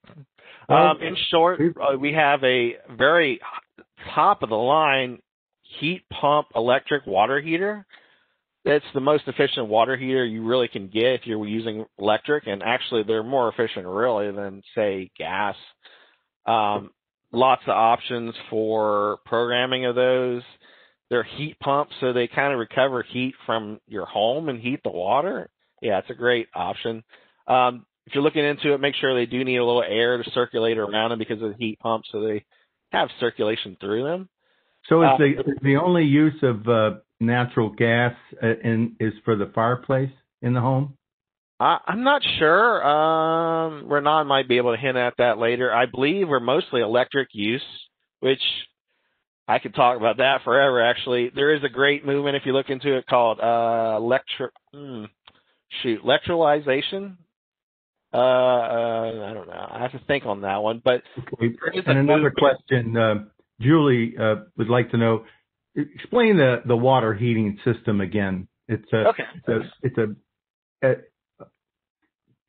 In short, we have a very top-of-the-line heat pump electric water heater. It's the most efficient water heater you really can get if you're using electric, and actually they're more efficient really than, say, gas. Lots of options for programming of those. They're heat pumps, so they kind of recover heat from your home and heat the water. Yeah, it's a great option. If you're looking into it, make sure they do need a little air to circulate around them because of the heat pump, so they have circulation through them. So is the only use of natural gas is for the fireplace in the home? I'm not sure. Renon might be able to hint at that later. I believe we're mostly electric use, which I could talk about that forever, actually. There is a great movement, if you look into it, called electrolyzation. I don't know. I have to think on that one. But and another question, Julie would like to know, explain the water heating system again.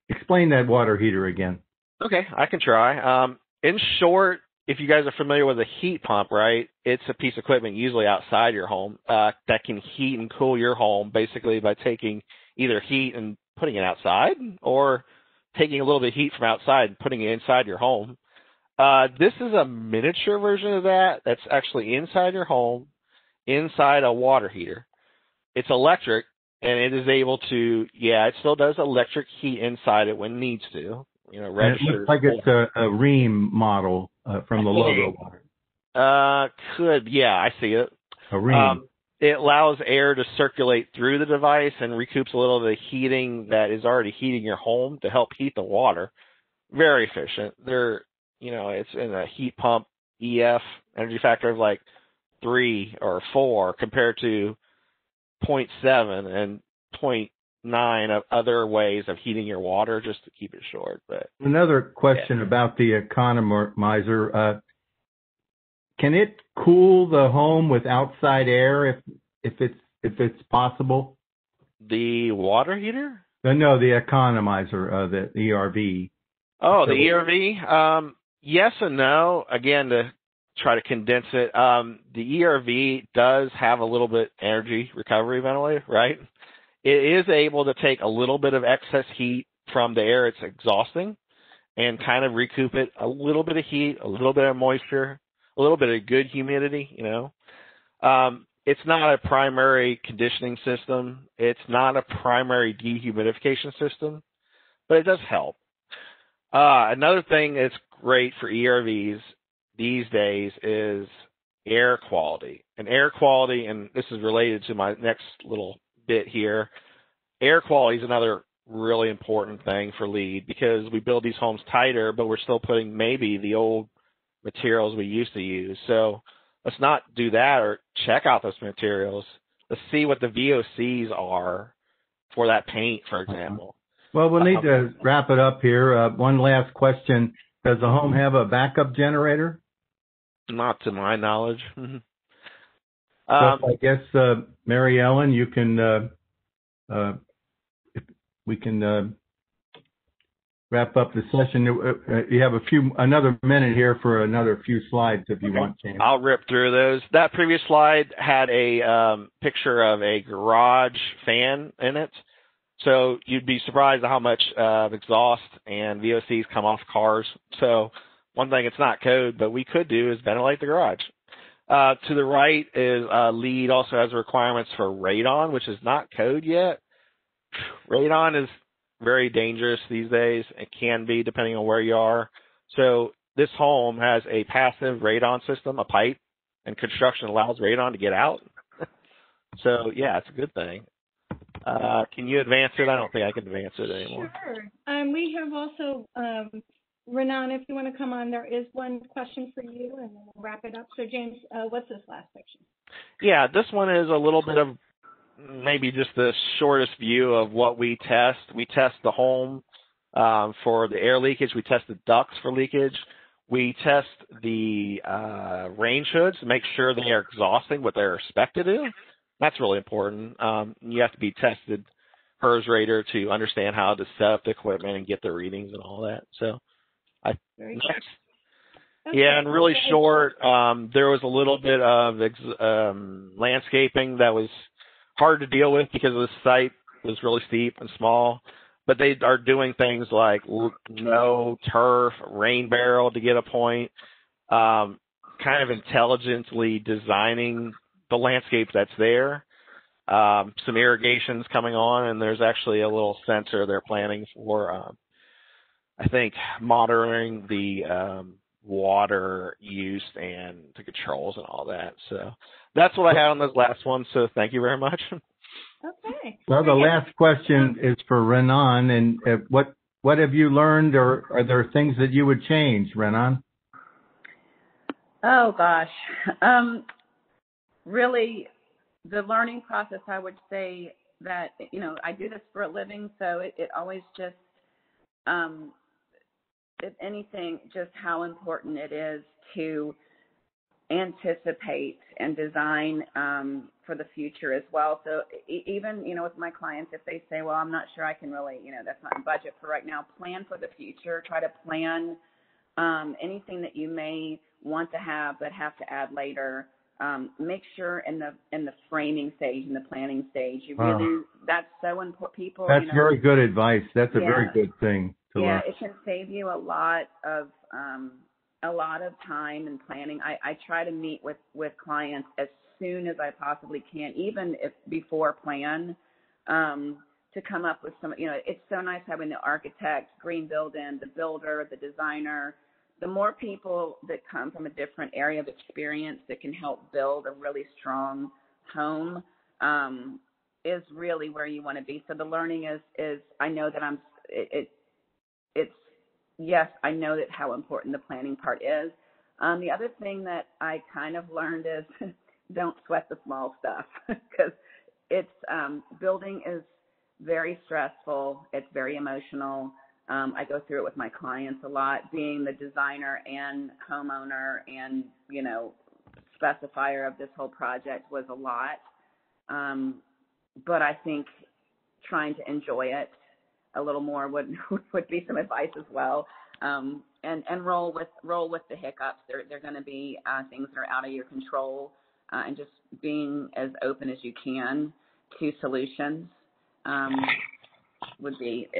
Explain that water heater again. Okay, I can try. In short, if you guys are familiar with a heat pump, right, it's a piece of equipment usually outside your home that can heat and cool your home basically by taking either heat and putting it outside or taking a little bit of heat from outside and putting it inside your home. This is a miniature version of that that's actually inside your home, inside a water heater. It's electric, and it is able to, it still does electric heat inside it when it needs to. You know, registers. And it looks like it's a Ream model from the logo. I see it. A Ream. It allows air to circulate through the device and recoups a little of the heating that is already heating your home to help heat the water. Very efficient. It's in a heat pump EF energy factor of like 3 or 4 compared to 0.7 and 0.9 of other ways of heating your water, just to keep it short. But another question about the economizer. Can it cool the home with outside air if it's possible? The water heater? No, the economizer, the ERV. Oh, the ERV? Yes and no. Again, to try to condense it, the ERV does have a little bit energy recovery ventilator, right? It is able to take a little bit of excess heat from the air it's exhausting and kind of recoup it, a little bit of heat, a little bit of moisture, a little bit of good humidity, It's not a primary conditioning system. It's not a primary dehumidification system, but it does help. Another thing that's great for ERVs these days is air quality. And air quality, and this is related to my next little bit here, air quality is another really important thing for LEED because we build these homes tighter, but we're still putting maybe the old materials we used to use. So let's not do that, or check out those materials. Let's see what the VOCs are for that paint, for example. Well, we'll need to wrap it up here. One last question. Does the home have a backup generator? Not to my knowledge. I guess, Mary Ellen, you can, we can wrap up the session. You have another minute here for another few slides if you want, James. I'll rip through those. That previous slide had a picture of a garage fan in it. So you'd be surprised at how much exhaust and VOCs come off cars. So one thing, it's not code, but we could do is ventilate the garage. To the right is LEED also has requirements for radon, which is not code yet. Radon is very dangerous these days. It can be depending on where you are. So this home has a passive radon system, a pipe, and construction allows radon to get out. So, yeah, it's a good thing. Can you advance it? I don't think I can advance it anymore. Sure. We have also, Renon, if you want to come on, there is one question for you, and then we'll wrap it up. So, James, what's this last section? Yeah, this one is a little bit of maybe just the shortest view of what we test. We test the home for the air leakage. We test the ducts for leakage. We test the range hoods to make sure they are exhausting what they're expected to. That's really important. You have to be tested HERS rater to understand how to set up the equipment and get the readings and all that. So, next. Okay. Yeah, and really short, there was a little bit of landscaping that was hard to deal with because the site was really steep and small. But they are doing things like no turf, rain barrel to get a point, kind of intelligently designing the landscape that's there. Some irrigation's coming on, and there's actually a little sensor they're planning for, I think, monitoring the water use and the controls and all that. So that's what I had on those last ones. So thank you very much. Okay. Well, the last question is for Renon. And what have you learned, or are there things that you would change, Renon? Oh, gosh. Really, the learning process, I would say that, I do this for a living, so it always just, if anything, just how important it is to anticipate and design for the future as well. So even, with my clients, if they say, well, I'm not sure I can really, that's not in budget for right now, plan for the future. Try to plan anything that you may want to have but have to add later. Make sure in the framing stage, in the planning stage, you really, that's so important. People, That's very good advice. That's a very good thing. to learn. It can save you a lot of time and planning. I try to meet with clients as soon as I possibly can, even if before plan, to come up with some, it's so nice having the architect, green build-in, the builder, the designer, the more people that come from a different area of experience that can help build a really strong home, is really where you want to be. So the learning is I know that yes, I know that how important the planning part is. The other thing that I kind of learned is don't sweat the small stuff, because it's building is very stressful. It's very emotional. I go through it with my clients a lot. Being the designer and homeowner and, specifier of this whole project was a lot. But I think trying to enjoy it a little more would be some advice as well. And roll with the hiccups. They're going to be things that are out of your control, and just being as open as you can to solutions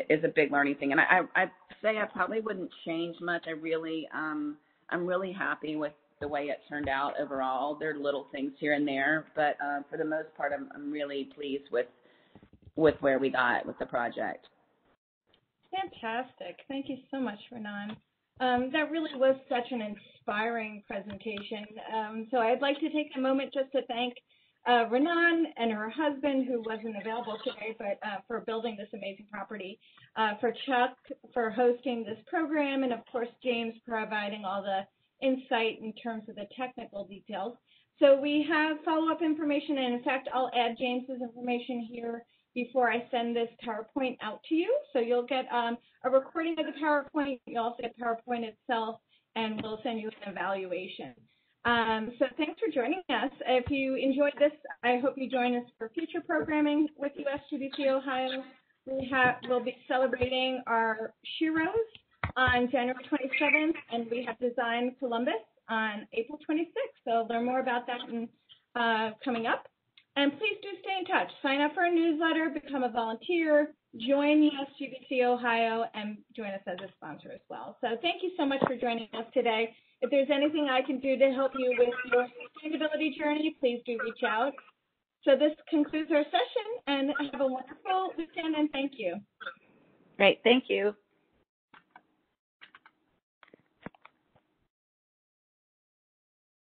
is a big learning thing. And I'd say I probably wouldn't change much. I'm really happy with the way it turned out overall. There are little things here and there, but for the most part, I'm really pleased with where we got with the project. Fantastic. Thank you so much, Renon. That really was such an inspiring presentation. So I'd like to take a moment just to thank Renon and her husband, who wasn't available today, but for building this amazing property, for Chuck for hosting this program, and of course James providing all the insight in terms of the technical details. So we have follow-up information, and in fact I'll add James's information here before I send this PowerPoint out to you. So you'll get a recording of the PowerPoint, you'll also get PowerPoint itself, and we'll send you an evaluation. So thanks for joining us. If you enjoyed this, I hope you join us for future programming with USGBC Ohio. We'll be celebrating our Sheroes on January 27th, and we have Design Columbus on April 26th. So learn more about that coming up. And please do stay in touch. Sign up for our newsletter, become a volunteer, join USGBC Ohio, and join us as a sponsor as well. So thank you so much for joining us today. If there's anything I can do to help you with your sustainability journey, please do reach out. So this concludes our session, and have a wonderful weekend, and thank you. Great. Thank you.